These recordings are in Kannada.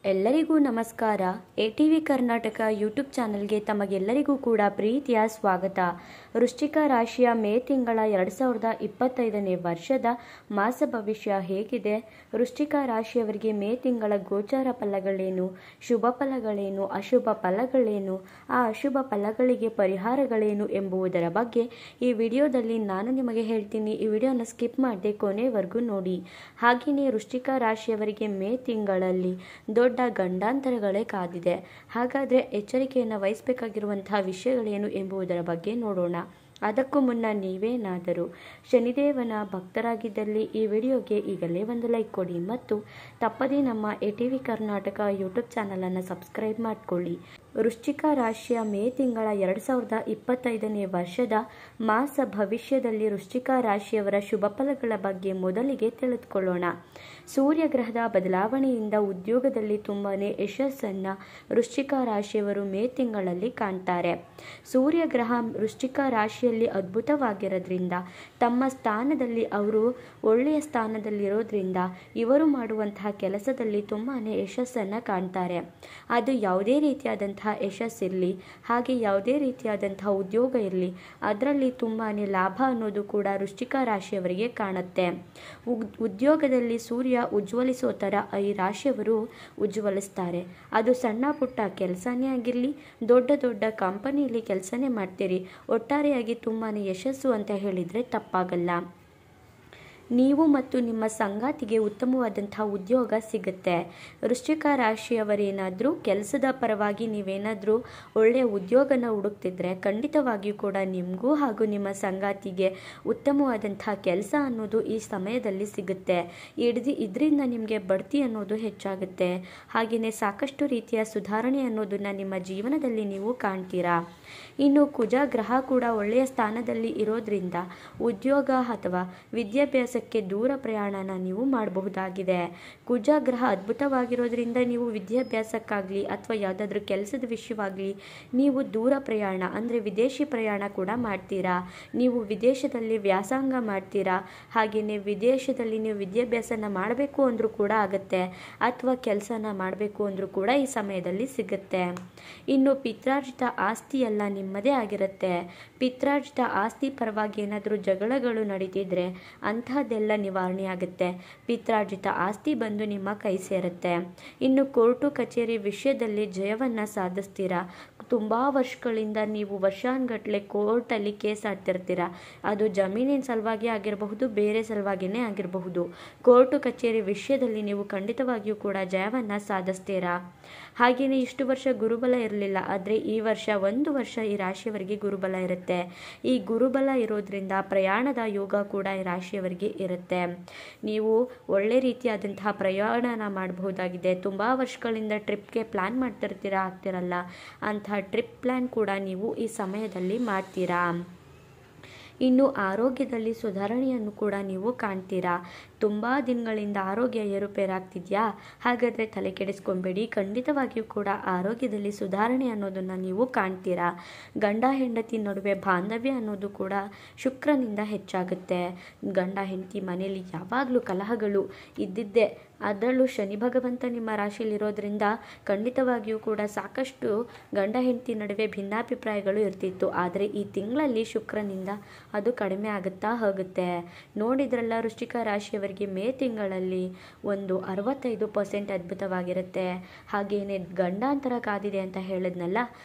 ಎಲ್ಲರಿಗೂ ನಮಸ್ಕಾರ. ATV ಕರ್ನಾಟಕ ಯೂಟ್ಯೂಬ್ ಚಾನಲ್ಗೆ ತಮಗೆಲ್ಲರಿಗೂ ಕೂಡ ಪ್ರೀತಿಯ ಸ್ವಾಗತ. ವೃಶ್ಚಿಕ ರಾಶಿಯ ಮೇ ತಿಂಗಳ 2025ನೇ ವರ್ಷದ ಮಾಸ ಭವಿಷ್ಯ ಹೇಗಿದೆ? ವೃಶ್ಚಿಕ ರಾಶಿಯವರಿಗೆ ಮೇ ತಿಂಗಳ ಗೋಚಾರ ಫಲಗಳೇನು, ಶುಭ ಫಲಗಳೇನು, ಅಶುಭ ಫಲಗಳೇನು, ಆ ಅಶುಭ ಫಲಗಳಿಗೆ ಪರಿಹಾರಗಳೇನು ಎಂಬುದರ ಬಗ್ಗೆ ಈ ವಿಡಿಯೋದಲ್ಲಿ ನಾನು ನಿಮಗೆ ಹೇಳ್ತೀನಿ. ಈ ವಿಡಿಯೋನ ಸ್ಕಿಪ್ ಮಾಡದೆ ಕೊನೆವರೆಗೂ ನೋಡಿ. ಹಾಗೆಯೇ ವೃಶ್ಚಿಕ ರಾಶಿಯವರಿಗೆ ಮೇ ತಿಂಗಳಲ್ಲಿ ದೊಡ್ಡ ಗಂಡಾಂತರಗಳೇ ಕಾದಿದೆ. ಹಾಗಾದರೆ ಎಚ್ಚರಿಕೆಯನ್ನು ವಹಿಸಬೇಕಾಗಿರುವಂತಹ ವಿಷಯಗಳೇನು ಎಂಬುದರ ಬಗ್ಗೆ ನೋಡೋಣ. ಅದಕ್ಕೂ ಮುನ್ನ ನೀವೇನಾದರೂ ಶನಿದೇವನ ಭಕ್ತರಾಗಿದ್ದಲ್ಲಿ ಈ ವಿಡಿಯೋಗೆ ಈಗಲೇ ಒಂದು ಲೈಕ್ ಕೊಡಿ ಮತ್ತು ತಪ್ಪದೇ ನಮ್ಮ ATV ಕರ್ನಾಟಕ ಯೂಟ್ಯೂಬ್ ಚಾನಲನ್ನು ಸಬ್ಸ್ಕ್ರೈಬ್ ಮಾಡಿಕೊಳ್ಳಿ. ವೃಶ್ಚಿಕ ರಾಶಿಯ ಮೇ ತಿಂಗಳ 2025ನೇ ವರ್ಷದ ಮಾಸ ಭವಿಷ್ಯದಲ್ಲಿ ವೃಶ್ಚಿಕ ರಾಶಿಯವರ ಶುಭ ಫಲಗಳ ಬಗ್ಗೆ ಮೊದಲಿಗೆ ತಿಳಿದುಕೊಳ್ಳೋಣ. ಸೂರ್ಯಗ್ರಹದ ಬದಲಾವಣೆಯಿಂದ ಉದ್ಯೋಗದಲ್ಲಿ ತುಂಬಾನೇ ಯಶಸ್ಸನ್ನು ವೃಶ್ಚಿಕ ರಾಶಿಯವರು ಮೇ ತಿಂಗಳಲ್ಲಿ ಕಾಣ್ತಾರೆ. ಸೂರ್ಯಗ್ರಹ ವೃಶ್ಚಿಕ ರಾಶಿಯಲ್ಲಿ ಅದ್ಭುತವಾಗಿರೋದ್ರಿಂದ ತಮ್ಮ ಸ್ಥಾನದಲ್ಲಿ ಅವರು ಒಳ್ಳೆಯ ಸ್ಥಾನದಲ್ಲಿರೋದ್ರಿಂದ ಇವರು ಮಾಡುವಂತಹ ಕೆಲಸದಲ್ಲಿ ತುಂಬಾನೇ ಯಶಸ್ಸನ್ನು ಕಾಣ್ತಾರೆ. ಅದು ಯಾವುದೇ ರೀತಿಯಾದಂತಹ ಯಶಸ್ಸಿರಲಿ, ಹಾಗೆ ಯಾವುದೇ ರೀತಿಯಾದಂತಹ ಉದ್ಯೋಗ ಇರಲಿ, ಅದರಲ್ಲಿ ತುಂಬಾನೇ ಲಾಭ ಅನ್ನೋದು ಕೂಡ ವೃಶ್ಚಿಕ ರಾಶಿಯವರಿಗೆ ಕಾಣುತ್ತೆ. ಉದ್ಯೋಗದಲ್ಲಿ ಸೂರ್ಯ ಉಜ್ವಲಿಸೋ ಥರ ಈ ರಾಶಿಯವರು ಉಜ್ವಲಿಸ್ತಾರೆ. ಅದು ಸಣ್ಣ ಪುಟ್ಟ ಕೆಲಸನೇ ಆಗಿರಲಿ, ದೊಡ್ಡ ದೊಡ್ಡ ಕಂಪನಿಯಲ್ಲಿ ಕೆಲಸನೇ ಮಾಡ್ತೀರಿ, ಒಟ್ಟಾರೆಯಾಗಿ ತುಂಬಾನೇ ಯಶಸ್ಸು ಅಂತ ಹೇಳಿದರೆ ತಪ್ಪಾಗಲ್ಲ. ನೀವು ಮತ್ತು ನಿಮ್ಮ ಸಂಗಾತಿಗೆ ಉತ್ತಮವಾದಂತಹ ಉದ್ಯೋಗ ಸಿಗುತ್ತೆ. ವೃಶ್ಚಿಕ ರಾಶಿಯವರೇನಾದರೂ ಕೆಲಸದ ಪರವಾಗಿ ನೀವೇನಾದರೂ ಒಳ್ಳೆಯ ಉದ್ಯೋಗನ ಹುಡುಕ್ತಿದ್ರೆ ಖಂಡಿತವಾಗಿಯೂ ಕೂಡ ನಿಮಗೂ ಹಾಗೂ ನಿಮ್ಮ ಸಂಗಾತಿಗೆ ಉತ್ತಮವಾದಂತಹ ಕೆಲಸ ಅನ್ನೋದು ಈ ಸಮಯದಲ್ಲಿ ಸಿಗುತ್ತೆ. ಇದರಿಂದ ನಿಮಗೆ ಬಡ್ತಿ ಅನ್ನೋದು ಹೆಚ್ಚಾಗುತ್ತೆ. ಹಾಗೆಯೇ ಸಾಕಷ್ಟು ರೀತಿಯ ಸುಧಾರಣೆ ಅನ್ನೋದನ್ನು ನಿಮ್ಮ ಜೀವನದಲ್ಲಿ ನೀವು ಕಾಣ್ತೀರಾ. ಇನ್ನು ಕುಜ ಗ್ರಹ ಕೂಡ ಒಳ್ಳೆಯ ಸ್ಥಾನದಲ್ಲಿ ಇರೋದ್ರಿಂದ ಉದ್ಯೋಗ ಅಥವಾ ವಿದ್ಯಾಭ್ಯಾಸಕ್ಕೆ ದೂರ ಪ್ರಯಾಣನ ನೀವು ಮಾಡಬಹುದಾಗಿದೆ. ಕುಜ ಗ್ರಹ ಅದ್ಭುತವಾಗಿರೋದ್ರಿಂದ ನೀವು ವಿದ್ಯಾಭ್ಯಾಸಕ್ಕಾಗಲಿ ಅಥವಾ ಯಾವುದಾದ್ರೂ ಕೆಲಸದ ವಿಷಯವಾಗಲಿ ನೀವು ದೂರ ಪ್ರಯಾಣ ಅಂದರೆ ವಿದೇಶಿ ಪ್ರಯಾಣ ಕೂಡ ಮಾಡ್ತೀರಾ. ನೀವು ವಿದೇಶದಲ್ಲಿ ವ್ಯಾಸಂಗ ಮಾಡ್ತೀರಾ. ಹಾಗೆಯೇ ವಿದೇಶದಲ್ಲಿ ನೀವು ವಿದ್ಯಾಭ್ಯಾಸನ ಮಾಡಬೇಕು ಅಂದರೂ ಕೂಡ ಆಗುತ್ತೆ, ಅಥವಾ ಕೆಲಸನ ಮಾಡಬೇಕು ಅಂದರೂ ಕೂಡ ಈ ಸಮಯದಲ್ಲಿ ಸಿಗುತ್ತೆ. ಇನ್ನು ಪಿತ್ರಾರ್ಜಿತ ಆಸ್ತಿ ಎಲ್ಲ ನಿಮ್ಮದೇ ಆಗಿರುತ್ತೆ. ಪಿತ್ರಾರ್ಜಿತ ಆಸ್ತಿ ಪರವಾಗಿ ಏನಾದರೂ ಜಗಳಗಳು ನಡೀತಿದ್ರೆ ಅಂತಹದ್ದೆಲ್ಲ ನಿವಾರಣೆ ಆಗುತ್ತೆ. ಪಿತ್ರಾರ್ಜಿತ ಆಸ್ತಿ ಬಂದು ನಿಮ್ಮ ಕೈ ಸೇರುತ್ತೆ. ಇನ್ನು ಕೋರ್ಟು ಕಚೇರಿ ವಿಷಯದಲ್ಲಿ ಜಯವನ್ನು ಸಾಧಿಸ್ತೀರಾ. ತುಂಬ ವರ್ಷಗಳಿಂದ ನೀವು ವರ್ಷಾನುಗಟ್ಟಲೆ ಕೋರ್ಟಲ್ಲಿ ಕೇಸ್ ಆಡ್ತಿರ್ತೀರ. ಅದು ಜಮೀನಿನ ಸಲುವಾಗಿ ಆಗಿರಬಹುದು, ಬೇರೆ ಸಲುವಾಗಿಯೇ ಆಗಿರಬಹುದು. ಕೋರ್ಟು ಕಚೇರಿ ವಿಷಯದಲ್ಲಿ ನೀವು ಖಂಡಿತವಾಗಿಯೂ ಕೂಡ ಜಯವನ್ನು ಸಾಧಿಸ್ತೀರಾ. ಹಾಗೆಯೇ ಇಷ್ಟು ವರ್ಷ ಗುರುಬಲ ಇರಲಿಲ್ಲ, ಆದರೆ ಈ ವರ್ಷ 1 ವರ್ಷ ಈ ರಾಶಿಯವರಿಗೆ ಗುರುಬಲ ಇರುತ್ತೆ. ಈ ಗುರುಬಲ ಇರೋದ್ರಿಂದ ಪ್ರಯಾಣದ ಯೋಗ ಕೂಡ ಈ ರಾಶಿಯವರಿಗೆ ಇರುತ್ತೆ. ನೀವು ಒಳ್ಳೆ ರೀತಿಯಾದಂತಹ ಪ್ರಯಾಣನ ಮಾಡಬಹುದಾಗಿದೆ. ತುಂಬ ವರ್ಷಗಳಿಂದ ಟ್ರಿಪ್ಗೆ ಪ್ಲ್ಯಾನ್ ಆಗ್ತಿರಲ್ಲ, ಅಂತಹ ಟ್ರಿಪ್ ಪ್ಲ್ಯಾನ್ ಕೂಡ ನೀವು ಈ ಸಮಯದಲ್ಲಿ ಮಾಡ್ತೀರಾ. ಇನ್ನು ಆರೋಗ್ಯದಲ್ಲಿ ಸುಧಾರಣೆಯನ್ನು ಕೂಡ ನೀವು ಕಾಣ್ತೀರಾ. ತುಂಬ ದಿನಗಳಿಂದ ಆರೋಗ್ಯ ಏರುಪೇರಾಗ್ತಿದೆಯಾ? ಹಾಗಾದರೆ ತಲೆ ಕೆಡಿಸ್ಕೊಬೇಡಿ, ಖಂಡಿತವಾಗಿಯೂ ಕೂಡ ಆರೋಗ್ಯದಲ್ಲಿ ಸುಧಾರಣೆ ಅನ್ನೋದನ್ನು ನೀವು ಕಾಣ್ತೀರಾ. ಗಂಡ ಹೆಂಡತಿ ನಡುವೆ ಬಾಂಧವ್ಯ ಅನ್ನೋದು ಕೂಡ ಶುಕ್ರನಿಂದ ಹೆಚ್ಚಾಗುತ್ತೆ. ಗಂಡ ಹೆಂಡತಿ ಮನೆಯಲ್ಲಿ ಯಾವಾಗಲೂ ಕಲಹಗಳು ಇದ್ದಿದ್ದೇ. ಅದರಲ್ಲೂ ಶನಿ ಭಗವಂತ ನಿಮ್ಮ ರಾಶಿಯಲ್ಲಿರೋದ್ರಿಂದ ಖಂಡಿತವಾಗಿಯೂ ಕೂಡ ಸಾಕಷ್ಟು ಗಂಡ ಹೆಂಡತಿ ನಡುವೆ ಭಿನ್ನಾಭಿಪ್ರಾಯಗಳು ಇರ್ತಿತ್ತು. ಆದರೆ ಈ ತಿಂಗಳಲ್ಲಿ ಶುಕ್ರನಿಂದ ಅದು ಕಡಿಮೆ ಆಗುತ್ತಾ ಹೋಗುತ್ತೆ. ನೋಡಿದ್ರಲ್ಲ, ವೃಶ್ಚಿಕ ರಾಶಿಯವರಿಗೆ ಮೇ ತಿಂಗಳಲ್ಲಿ ಒಂದು 65% ಅದ್ಭುತವಾಗಿರುತ್ತೆ. ಹಾಗೆಯೇ ಗಂಡಾಂತರ ಕಾದಿದೆ ಅಂತ ಹೇಳಿದ್ನಲ್ಲ,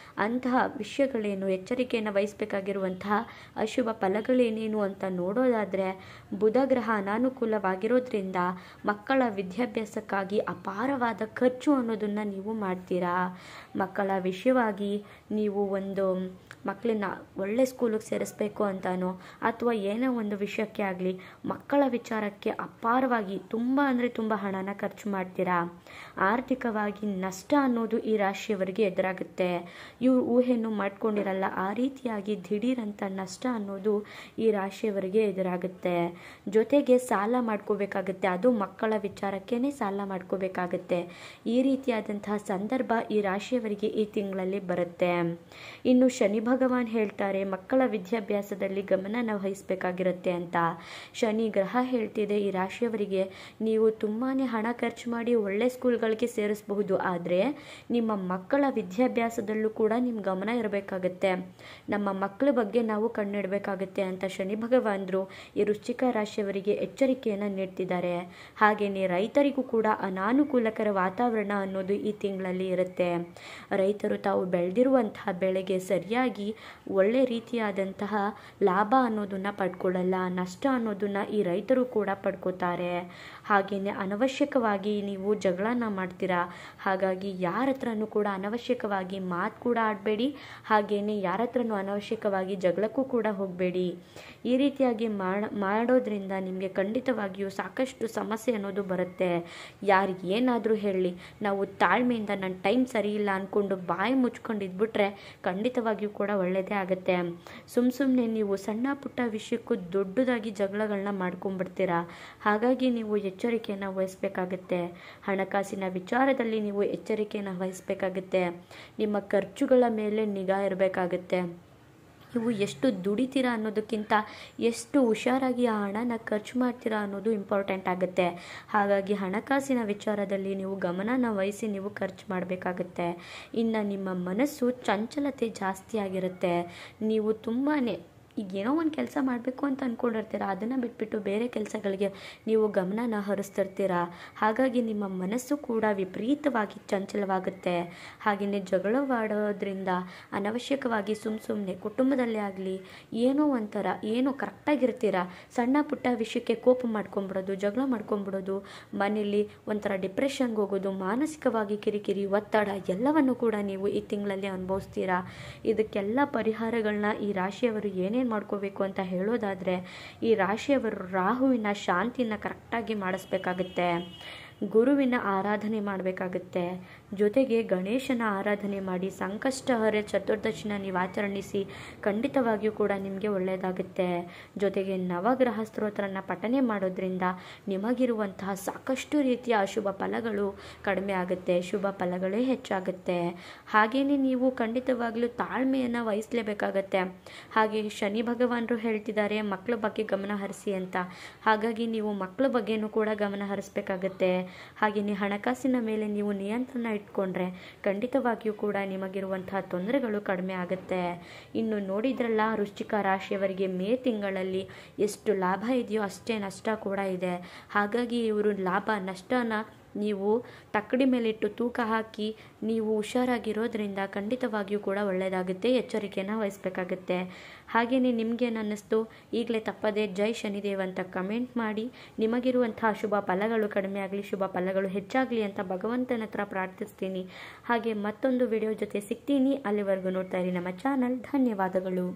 ಅಂತಹ ವಿಷಯಗಳೇನು, ಎಚ್ಚರಿಕೆಯನ್ನು ವಹಿಸಬೇಕಾಗಿರುವಂತಹ ಅಶುಭ ಫಲಗಳೇನೇನು ಅಂತ ನೋಡೋದಾದರೆ, ಬುಧ ಗ್ರಹ ಅನಾನುಕೂಲವಾಗಿರೋದ್ರಿಂದ ಮಕ್ಕಳ ವಿದ್ಯಾಭ್ಯಾಸಕ್ಕಾಗಿ ಅಪಾರವಾದ ಖರ್ಚು ಅನ್ನೋದನ್ನು ನೀವು ಮಾಡ್ತೀರಾ. ಮಕ್ಕಳ ವಿಷಯವಾಗಿ ನೀವು ಮಕ್ಕಳನ್ನ ಒಳ್ಳೆ ಸ್ಕೂಲಿಗೆ ಸೇರಿಸ್ಬೇಕು ಅಂತಾನೋ ಅಥವಾ ಏನೋ ಒಂದು ವಿಷಯಕ್ಕೆ ಆಗಲಿ ಮಕ್ಕಳ ವಿಚಾರಕ್ಕೆ ಅಪಾರವಾಗಿ ತುಂಬ ಅಂದರೆ ತುಂಬ ಹಣನ ಖರ್ಚು ಮಾಡ್ತೀರಾ. ಆರ್ಥಿಕವಾಗಿ ನಷ್ಟ ಅನ್ನೋದು ಈ ರಾಶಿಯವರಿಗೆ ಎದುರಾಗುತ್ತೆ. ಇವರು ಊಹೆಯನ್ನು ಮಾಡ್ಕೊಂಡಿರಲ್ಲ, ಆ ರೀತಿಯಾಗಿ ದಿಢೀರಂಥ ನಷ್ಟ ಅನ್ನೋದು ಈ ರಾಶಿಯವರಿಗೆ ಎದುರಾಗುತ್ತೆ. ಜೊತೆಗೆ ಸಾಲ ಮಾಡ್ಕೋಬೇಕಾಗುತ್ತೆ, ಅದು ಮಕ್ಕಳ ವಿಚಾರಕ್ಕೆ ಸಾಲ ಮಾಡ್ಕೋಬೇಕಾಗತ್ತೆ. ಈ ರೀತಿಯಾದಂತಹ ಸಂದರ್ಭ ಈ ರಾಶಿಯವರಿಗೆ ಈ ತಿಂಗಳಲ್ಲಿ ಬರುತ್ತೆ. ಇನ್ನು ಶನಿ ಭಗವಾನ್ ಹೇಳ್ತಾರೆ ಮಕ್ಕಳ ವಿದ್ಯಾಭ್ಯಾಸದಲ್ಲಿ ಗಮನ ವಹಿಸಬೇಕಾಗಿರುತ್ತೆ ಅಂತ. ಶನಿ ಗ್ರಹ ಹೇಳ್ತಿದೆ ಈ ರಾಶಿಯವರಿಗೆ ನೀವು ತುಂಬಾ ಹಣ ಖರ್ಚು ಮಾಡಿ ಒಳ್ಳೆ ಸ್ಕೂಲ್ಗಳಿಗೆ ಸೇರಿಸಬಹುದು, ಆದರೆ ನಿಮ್ಮ ಮಕ್ಕಳ ವಿದ್ಯಾಭ್ಯಾಸದಲ್ಲೂ ಕೂಡ ನಿಮ್ಮ ಗಮನ ಇರಬೇಕಾಗತ್ತೆ. ನಮ್ಮ ಮಕ್ಕಳ ಬಗ್ಗೆ ನಾವು ಕಣ್ಣಿಡಬೇಕಾಗತ್ತೆ ಅಂತ ಶನಿ ಭಗವಾನರು ಈ ವೃಶ್ಚಿಕ ರಾಶಿಯವರಿಗೆ ಎಚ್ಚರಿಕೆಯನ್ನು ನೀಡ್ತಿದ್ದಾರೆ. ಹಾಗೆಯೇ ರೈತರಿಗೂ ಕೂಡ ಅನಾನುಕೂಲಕರ ವಾತಾವರಣ ಅನ್ನೋದು ಈ ತಿಂಗಳಲ್ಲಿ ಇರುತ್ತೆ. ರೈತರು ತಾವು ಬೆಳೆದಿರುವಂತಹ ಬೆಳೆಗೆ ಸರಿಯಾಗಿ ಒಳ್ಳೆ ರೀತಿಯಾದಂತಹ ಲಾಭ ಅನ್ನೋದನ್ನ ಪಡ್ಕೊಳ್ಳಲ್ಲ, ನಷ್ಟ ಅನ್ನೋದನ್ನ ಈ ರೈತರು ಕೂಡ ಪಡ್ಕೋತಾರೆ. ಹಾಗೆಯೇ ಅನವಶ್ಯಕವಾಗಿ ನೀವು ಜಗಳನ ಮಾಡ್ತೀರಾ. ಹಾಗಾಗಿ ಯಾರ ಹತ್ರನೂ ಕೂಡ ಅನವಶ್ಯಕವಾಗಿ ಮಾತು ಕೂಡ ಆಡಬೇಡಿ, ಹಾಗೆಯೇ ಯಾರ ಹತ್ರನೂ ಅನವಶ್ಯಕವಾಗಿ ಜಗಳಕ್ಕೂ ಕೂಡ ಹೋಗಬೇಡಿ. ಈ ರೀತಿಯಾಗಿ ಮಾಡೋದ್ರಿಂದ ನಿಮಗೆ ಖಂಡಿತವಾಗಿಯೂ ಸಾಕಷ್ಟು ಸಮಸ್ಯೆ ಅನ್ನೋದು ಬರುತ್ತೆ. ಯಾರು ಏನಾದರೂ ಹೇಳಲಿ, ನಾವು ತಾಳ್ಮೆಯಿಂದ ನನ್ನ ಟೈಮ್ ಸರಿ ಇಲ್ಲ ಅಂದ್ಕೊಂಡು ಬಾಯಿ ಮುಚ್ಕೊಂಡು ಇದ್ಬಿಟ್ರೆ ಖಂಡಿತವಾಗಿಯೂ ಕೂಡ ಒಳ್ಳೆಯದೇ ಆಗುತ್ತೆ. ಸುಮ್ಮನೆ ನೀವು ಸಣ್ಣ ಪುಟ್ಟ ವಿಷಯಕ್ಕೂ ದೊಡ್ಡದಾಗಿ ಜಗಳಗಳನ್ನ ಮಾಡ್ಕೊಂಡ್ಬಿಡ್ತೀರಾ. ಹಾಗಾಗಿ ನೀವು ಎಚ್ಚರಿಕೆಯನ್ನು ವಹಿಸಬೇಕಾಗುತ್ತೆ. ಹಣಕಾಸಿನ ವಿಚಾರದಲ್ಲಿ ನೀವು ಎಚ್ಚರಿಕೆಯನ್ನು ವಹಿಸಬೇಕಾಗುತ್ತೆ. ನಿಮ್ಮ ಖರ್ಚುಗಳ ಮೇಲೆ ನಿಗಾ ಇರಬೇಕಾಗುತ್ತೆ. ನೀವು ಎಷ್ಟು ದುಡಿತೀರಾ ಅನ್ನೋದಕ್ಕಿಂತ ಎಷ್ಟು ಹುಷಾರಾಗಿ ಆ ಹಣನ ಖರ್ಚು ಮಾಡ್ತೀರಾ ಅನ್ನೋದು ಇಂಪಾರ್ಟೆಂಟ್ ಆಗುತ್ತೆ. ಹಾಗಾಗಿ ಹಣಕಾಸಿನ ವಿಚಾರದಲ್ಲಿ ನೀವು ಗಮನನ ವಹಿಸಿ ನೀವು ಖರ್ಚು ಮಾಡಬೇಕಾಗುತ್ತೆ. ಇನ್ನು ನಿಮ್ಮ ಮನಸ್ಸು ಚಂಚಲತೆ ಜಾಸ್ತಿ ಆಗಿರುತ್ತೆ. ನೀವು ತುಂಬಾ ಈಗ ಏನೋ ಒಂದು ಕೆಲಸ ಮಾಡಬೇಕು ಅಂತ ಅಂದ್ಕೊಂಡಿರ್ತೀರ, ಅದನ್ನು ಬಿಟ್ಬಿಟ್ಟು ಬೇರೆ ಕೆಲಸಗಳಿಗೆ ನೀವು ಗಮನನ ಹರಿಸ್ತಿರ್ತೀರ. ಹಾಗಾಗಿ ನಿಮ್ಮ ಮನಸ್ಸು ಕೂಡ ವಿಪರೀತವಾಗಿ ಚಂಚಲವಾಗುತ್ತೆ. ಹಾಗೆಯೇ ಜಗಳವಾಡೋದ್ರಿಂದ ಅನವಶ್ಯಕವಾಗಿ ಸುಮ್ಮನೆ ಕುಟುಂಬದಲ್ಲೇ ಆಗಲಿ ಏನೋ ಒಂಥರ ಏನೋ ಕರೆಕ್ಟಾಗಿರ್ತೀರ, ಸಣ್ಣ ಪುಟ್ಟ ವಿಷಯಕ್ಕೆ ಕೋಪ ಮಾಡ್ಕೊಂಬಿಡೋದು, ಜಗಳ ಮಾಡ್ಕೊಂಬಿಡೋದು, ಮನೇಲಿ ಒಂಥರ ಡಿಪ್ರೆಷನ್ಗೆ ಹೋಗೋದು, ಮಾನಸಿಕವಾಗಿ ಕಿರಿಕಿರಿ, ಒತ್ತಡ ಎಲ್ಲವನ್ನು ಕೂಡ ನೀವು ಈ ತಿಂಗಳಲ್ಲಿ ಅನುಭವಿಸ್ತೀರಾ. ಇದಕ್ಕೆಲ್ಲ ಪರಿಹಾರಗಳನ್ನ ಈ ರಾಶಿಯವರು ಏನೇನು ಮಾಡ್ಕೋಬೇಕು ಅಂತ ಹೇಳೋದಾದರೆ, ಈ ರಾಶಿಯವರು ರಾಹುವಿನ ಶಾಂತಿನ ಕರೆಕ್ಟಾಗಿ ಮಾಡಿಸ್ಬೇಕಾಗುತ್ತೆ, ಗುರುವಿನ ಆರಾಧನೆ ಮಾಡಬೇಕಾಗುತ್ತೆ, ಜೊತೆಗೆ ಗಣೇಶನ ಆರಾಧನೆ ಮಾಡಿ ಸಂಕಷ್ಟಹರ ಚತುರ್ದಶಿನ ನೀವು ಆಚರಿಸಿ ಖಂಡಿತವಾಗಿಯೂ ಕೂಡ ನಿಮಗೆ ಒಳ್ಳೆಯದಾಗುತ್ತೆ. ಜೊತೆಗೆ ನವಗ್ರಹ ಸ್ತೋತ್ರನ ಪಠನೆ ಮಾಡೋದ್ರಿಂದ ನಿಮಗಿರುವಂತಹ ಸಾಕಷ್ಟು ರೀತಿಯ ಅಶುಭ ಫಲಗಳು ಕಡಿಮೆ ಆಗುತ್ತೆ, ಶುಭ ಫಲಗಳೇ ಹೆಚ್ಚಾಗುತ್ತೆ. ಹಾಗೆಯೇ ನೀವು ಖಂಡಿತವಾಗ್ಲೂ ತಾಳ್ಮೆಯನ್ನು ವಹಿಸಲೇಬೇಕಾಗತ್ತೆ. ಹಾಗೆ ಶನಿ ಭಗವಾನರು ಹೇಳ್ತಿದ್ದಾರೆ ಮಕ್ಕಳ ಬಗ್ಗೆ ಗಮನ ಹರಿಸಿ ಅಂತ. ಹಾಗಾಗಿ ನೀವು ಮಕ್ಕಳ ಬಗ್ಗೆನೂ ಕೂಡ ಗಮನ ಹರಿಸಬೇಕಾಗತ್ತೆ. ಹಾಗೆಯೇ ಹಣಕಾಸಿನ ಮೇಲೆ ನೀವು ನಿಯಂತ್ರಣ ಇಟ್ಕೊಂಡ್ರೆ ಖಂಡಿತವಾಗಿಯೂ ಕೂಡ ನಿಮಗಿರುವಂತಹ ತೊಂದರೆಗಳು ಕಡಿಮೆ ಆಗುತ್ತೆ. ಇನ್ನು ನೋಡಿದ್ರಲ್ಲ ವೃಶ್ಚಿಕ ರಾಶಿಯವರಿಗೆ ಮೇ ತಿಂಗಳಲ್ಲಿ ಎಷ್ಟು ಲಾಭ ಇದೆಯೋ ಅಷ್ಟೇ ನಷ್ಟ ಕೂಡ ಇದೆ. ಹಾಗಾಗಿ ಇವರು ಲಾಭ ನಷ್ಟನ ನೀವು ತಕ್ಕಡಿ ಮೇಲಿಟ್ಟು ತೂಕ ಹಾಕಿ ನೀವು ಹುಷಾರಾಗಿರೋದ್ರಿಂದ ಖಂಡಿತವಾಗಿಯೂ ಕೂಡ ಒಳ್ಳೆಯದಾಗುತ್ತೆ. ಎಚ್ಚರಿಕೆಯನ್ನು ವಹಿಸಬೇಕಾಗುತ್ತೆ. ಹಾಗೆಯೇ ನಿಮಗೇನು ಅನ್ನಿಸ್ತು ಈಗಲೇ ತಪ್ಪದೆ ಜೈ ಶನಿದೇವ್ ಅಂತ ಕಮೆಂಟ್ ಮಾಡಿ. ನಿಮಗಿರುವಂತಹ ಶುಭ ಫಲಗಳು ಕಡಿಮೆ ಆಗಲಿ, ಶುಭ ಫಲಗಳು ಹೆಚ್ಚಾಗಲಿ ಅಂತ ಭಗವಂತನ ಹತ್ರ ಪ್ರಾರ್ಥಿಸ್ತೀನಿ. ಹಾಗೆ ಮತ್ತೊಂದು ವಿಡಿಯೋ ಜೊತೆ ಸಿಗ್ತೀನಿ. ಅಲ್ಲಿವರೆಗೂ ನೋಡ್ತಾ ಇರಿ ನಮ್ಮ ಚಾನಲ್. ಧನ್ಯವಾದಗಳು.